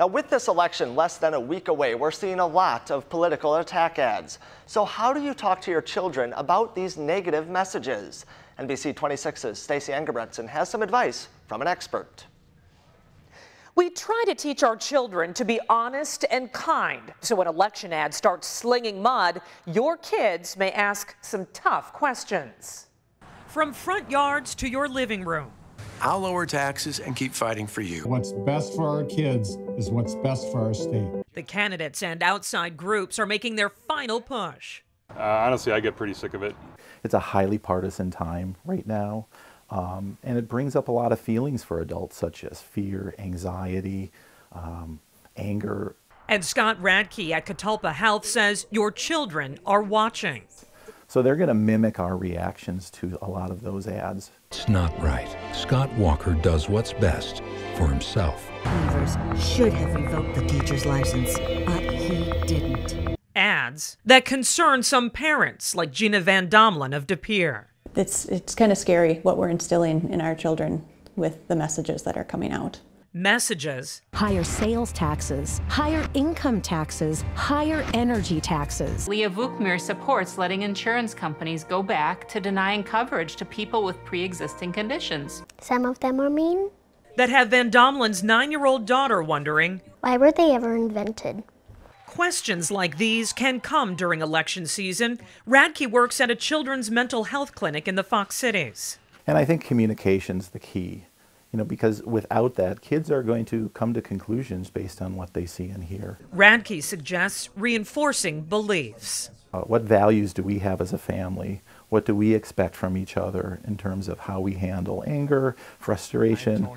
Now, with this election less than a week away, we're seeing a lot of political attack ads. So how do you talk to your children about these negative messages? NBC 26's Stacey Engebretson has some advice from an expert. We try to teach our children to be honest and kind. So when election ads start slinging mud, your kids may ask some tough questions. From front yards to your living room. I'll lower taxes and keep fighting for you. What's best for our kids is what's best for our state. The candidates and outside groups are making their final push. Honestly, I get pretty sick of it. It's a highly partisan time right now, and it brings up a lot of feelings for adults, such as fear, anxiety, anger. And Scott Radke at Catalpa Health says your children are watching. So they're going to mimic our reactions to a lot of those ads. It's not right. Scott Walker does what's best for himself. Evers should have revoked the teacher's license, but he didn't. Ads that concern some parents, like Gina Van Domelen of De Pere. It's kind of scary what we're instilling in our children with the messages that are coming out. Messages. Higher sales taxes, higher income taxes, higher energy taxes. Leah Vukmir supports letting insurance companies go back to denying coverage to people with pre-existing conditions. Some of them are mean. That have Van Domelen's 9-year-old daughter wondering, why were they ever invented? Questions like these can come during election season. Radke works at a children's mental health clinic in the Fox Cities. And I think communication's the key. Because without that, kids are going to come to conclusions based on what they see and hear. Radke suggests reinforcing beliefs. What values do we have as a family? What do we expect from each other in terms of how we handle anger, frustration?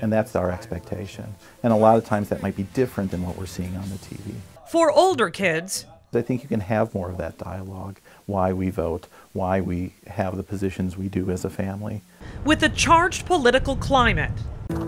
And that's our expectation. And a lot of times that might be different than what we're seeing on the TV. For older kids, I think you can have more of that dialogue, why we vote, why we have the positions we do as a family. With the charged political climate,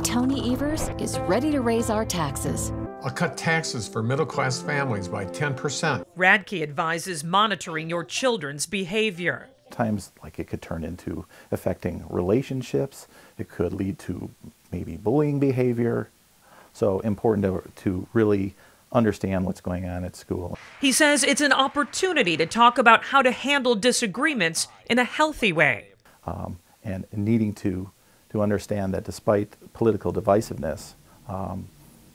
Tony Evers is ready to raise our taxes. I'll cut taxes for middle-class families by 10%. Radke advises monitoring your children's behavior. Times like it could turn into affecting relationships. It could lead to maybe bullying behavior. So important to really understand what's going on at school. He says it's an opportunity to talk about how to handle disagreements in a healthy way. And needing to understand that despite political divisiveness,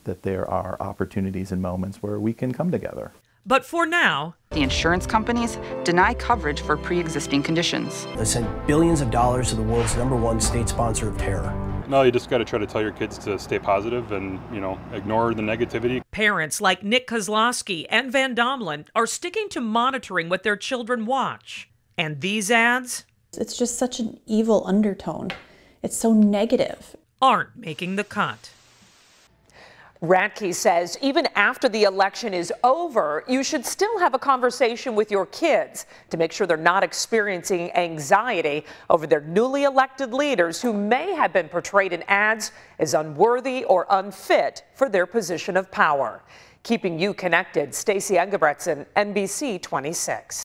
that there are opportunities and moments where we can come together. But for now, the insurance companies deny coverage for pre-existing conditions. They sent billions of dollars to the world's #1 state sponsor of terror. No, you just got to try to tell your kids to stay positive and, ignore the negativity. Parents like Nick Kozlowski and Van Domelen are sticking to monitoring what their children watch. And these ads? It's just such an evil undertone. It's so negative. Aren't making the cut. Radke says even after the election is over, you should still have a conversation with your kids to make sure they're not experiencing anxiety over their newly elected leaders who may have been portrayed in ads as unworthy or unfit for their position of power. Keeping you connected, Stacey Engebretson, NBC 26.